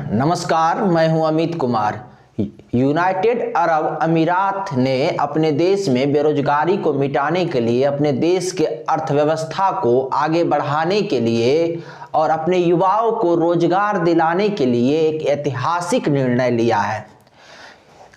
नमस्कार, मैं हूं अमित कुमार। यूनाइटेड अरब अमीरात ने अपने देश में बेरोजगारी को मिटाने के लिए, अपने देश के अर्थव्यवस्था को आगे बढ़ाने के लिए और अपने युवाओं को रोजगार दिलाने के लिए एक ऐतिहासिक निर्णय लिया है।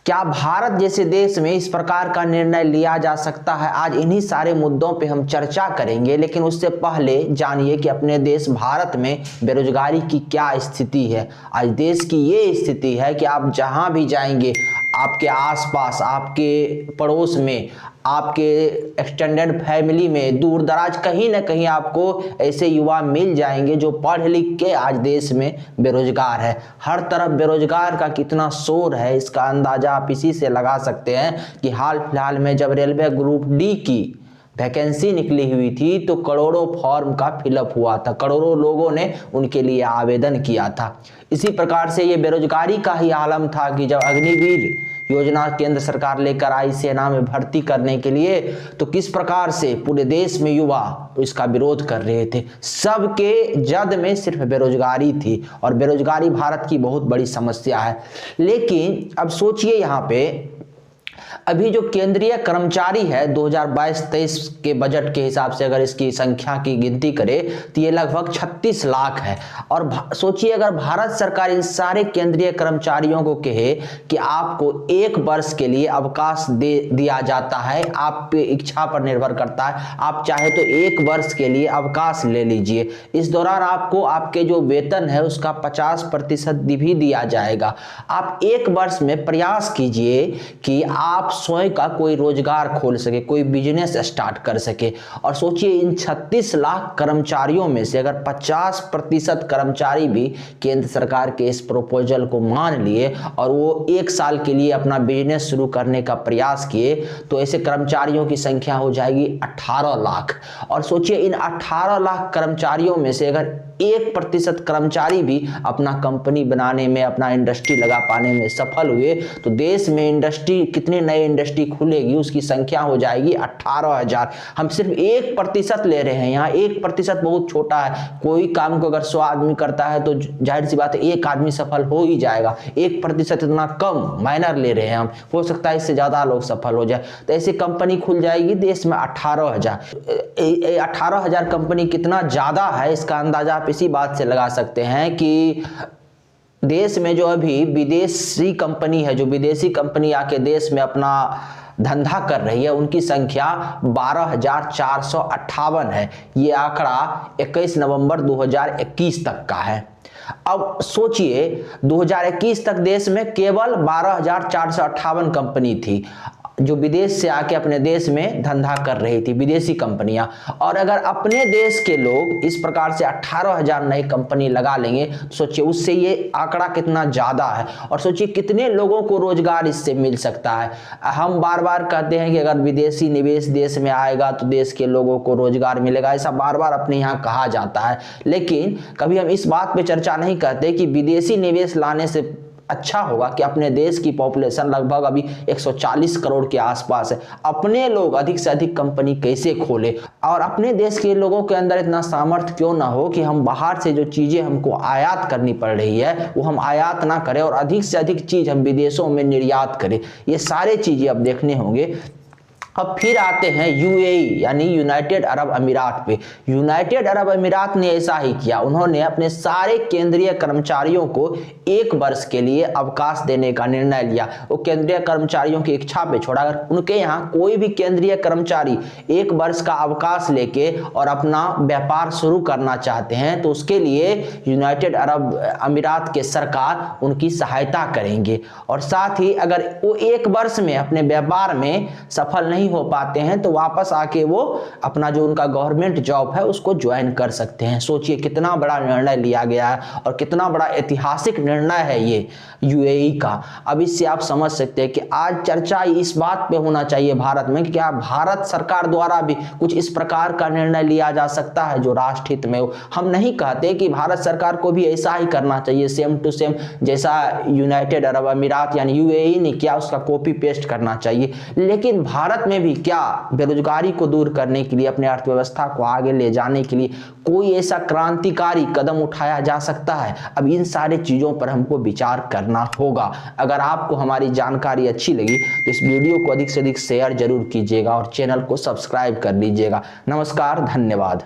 क्या भारत जैसे देश में इस प्रकार का निर्णय लिया जा सकता है? आज इन्हीं सारे मुद्दों पे हम चर्चा करेंगे, लेकिन उससे पहले जानिए कि अपने देश भारत में बेरोजगारी की क्या स्थिति है। आज देश की ये स्थिति है कि आप जहां भी जाएंगे, आपके आसपास, आपके पड़ोस में, आपके एक्सटेंडेड फैमिली में, दूर दराज कहीं ना कहीं आपको ऐसे युवा मिल जाएंगे जो पढ़ लिख के आज देश में बेरोजगार है। हर तरफ बेरोजगार का कितना शोर है, इसका अंदाजा आप इसी से लगा सकते हैं कि हाल फिलहाल में जब रेलवे ग्रुप डी की वैकेंसी निकली हुई थी तो करोड़ों फॉर्म का फिलअप हुआ था, करोड़ों लोगों ने उनके लिए आवेदन किया था। इसी प्रकार से ये बेरोजगारी का ही आलम था कि जब अग्निवीर योजना केंद्र सरकार लेकर आई सेना में भर्ती करने के लिए, तो किस प्रकार से पूरे देश में युवा इसका विरोध कर रहे थे। सबके जद में सिर्फ बेरोजगारी थी और बेरोजगारी भारत की बहुत बड़ी समस्या है। लेकिन अब सोचिए, यहाँ पे अभी जो केंद्रीय कर्मचारी है 2022-23 के बजट के हिसाब से अगर इसकी संख्या की गिनती करें तो ये लगभग 36 लाख है। और सोचिए, अगर भारत सरकार इन सारे केंद्रीय कर्मचारियों को कहे कि आपको 1 वर्ष के लिए अवकाश दिया जाता है, आप पे इच्छा पर निर्भर करता है, आप चाहे तो 1 वर्ष के लिए अवकाश ले लीजिए, इस दौरान आपको आपके जो वेतन है उसका 50% भी दिया जाएगा। आप 1 वर्ष में प्रयास कीजिए कि आप स्वयं का कोई रोजगार खोल सके, कोई बिजनेस स्टार्ट कर सके। और सोचिए, इन 36 लाख कर्मचारियों में से अगर 50% कर्मचारी भी केंद्र सरकार के इस प्रपोजल को मान लिए और वो 1 साल के लिए अपना बिजनेस शुरू करने का प्रयास किए, तो ऐसे कर्मचारियों की संख्या हो जाएगी 18 लाख। और सोचिए, इन 18 लाख कर्मचारियों में से अगर 1% कर्मचारी भी अपना कंपनी बनाने में, अपना इंडस्ट्री लगा पाने में सफल हुए, तो देश में इंडस्ट्री, कितने नए इंडस्ट्री खुलेगी, उसकी संख्या हो जाएगी 18,000। हम सिर्फ 1% ले रहे हैं यहाँ। 1% बहुत छोटा है। कोई काम को अगर 100 आदमी करता है तो जाहिर सी बात है 1 आदमी सफल हो ही जाएगा। 1% इतना कम माइनर ले रहे हैं हम, हो सकता है इससे ज्यादा लोग सफल हो जाए। तो ऐसी कंपनी खुल जाएगी देश में 18,000। 18,000 कंपनी कितना ज्यादा है, इसका अंदाजा आप इसी बात से लगा सकते हैं कि देश में जो अभी विदेशी कंपनी है, जो विदेशी कंपनी आके देश में अपना धंधा कर रही है, उनकी संख्या 12,458 है। ये आंकड़ा 21 नवंबर 2021 तक का है। अब सोचिए, 2021 तक देश में केवल 12,458 कंपनी थी जो विदेश से आके अपने देश में धंधा कर रही थी, विदेशी कंपनियां। और अगर अपने देश के लोग इस प्रकार से 18,000 नई कंपनी लगा लेंगे, तो सोचिए उससे ये आंकड़ा कितना ज्यादा है। और सोचिए कितने लोगों को रोजगार इससे मिल सकता है। हम बार बार कहते हैं कि अगर विदेशी निवेश देश में आएगा तो देश के लोगों को रोजगार मिलेगा, ऐसा बार बार अपने यहाँ कहा जाता है। लेकिन कभी हम इस बात पे चर्चा नहीं करते कि विदेशी निवेश लाने से अच्छा होगा कि अपने देश की पॉपुलेशन लगभग अभी 140 करोड़ के आसपास है, अपने लोग अधिक से अधिक कंपनी कैसे खोले और अपने देश के लोगों के अंदर इतना सामर्थ्य क्यों ना हो कि हम बाहर से जो चीजें हमको आयात करनी पड़ रही है वो हम आयात ना करें और अधिक से अधिक चीज हम विदेशों में निर्यात करें। ये सारे चीजें अब देखने होंगे। अब फिर आते हैं यूएई यानी यूनाइटेड अरब अमीरात पे। यूनाइटेड अरब अमीरात ने ऐसा ही किया। उन्होंने अपने सारे केंद्रीय कर्मचारियों को 1 वर्ष के लिए अवकाश देने का निर्णय लिया। वो केंद्रीय कर्मचारियों की इच्छा पे छोड़ा। अगर उनके यहाँ कोई भी केंद्रीय कर्मचारी 1 वर्ष का अवकाश लेके और अपना व्यापार शुरू करना चाहते हैं तो उसके लिए यूनाइटेड अरब अमीरात के सरकार उनकी सहायता करेंगे। और साथ ही अगर वो 1 वर्ष में अपने व्यापार में सफल नहीं हो पाते हैं तो वापस आके वो अपना जो उनका गवर्नमेंट जॉब है उसको ज्वाइन कर सकते हैं। सोचिए कितना बड़ा निर्णय लिया गया है और कितना बड़ा ऐतिहासिक निर्णय है ये यूएई का। अब इससे आप समझ सकते हैं कि आज चर्चा इस बात पे होना चाहिए भारत में कि क्या भारत सरकार द्वारा भी कुछ इस प्रकार का निर्णय लिया जा सकता है जो राष्ट्र हित में हो। हम नहीं कहते कि भारत सरकार को भी ऐसा ही करना चाहिए, सेम टू सेम जैसा यूनाइटेड अरब अमीरात यानी यूएई ने किया उसका कॉपी पेस्ट करना चाहिए, लेकिन भारत में में भी क्या बेरोजगारी को दूर करने के लिए, अपने अर्थव्यवस्था को आगे ले जाने के लिए कोई ऐसा क्रांतिकारी कदम उठाया जा सकता है? अब इन सारे चीज़ों पर हमको विचार करना होगा। अगर आपको हमारी जानकारी अच्छी लगी तो इस वीडियो को अधिक से अधिक शेयर जरूर कीजिएगा और चैनल को सब्सक्राइब कर लीजिएगा। नमस्कार, धन्यवाद।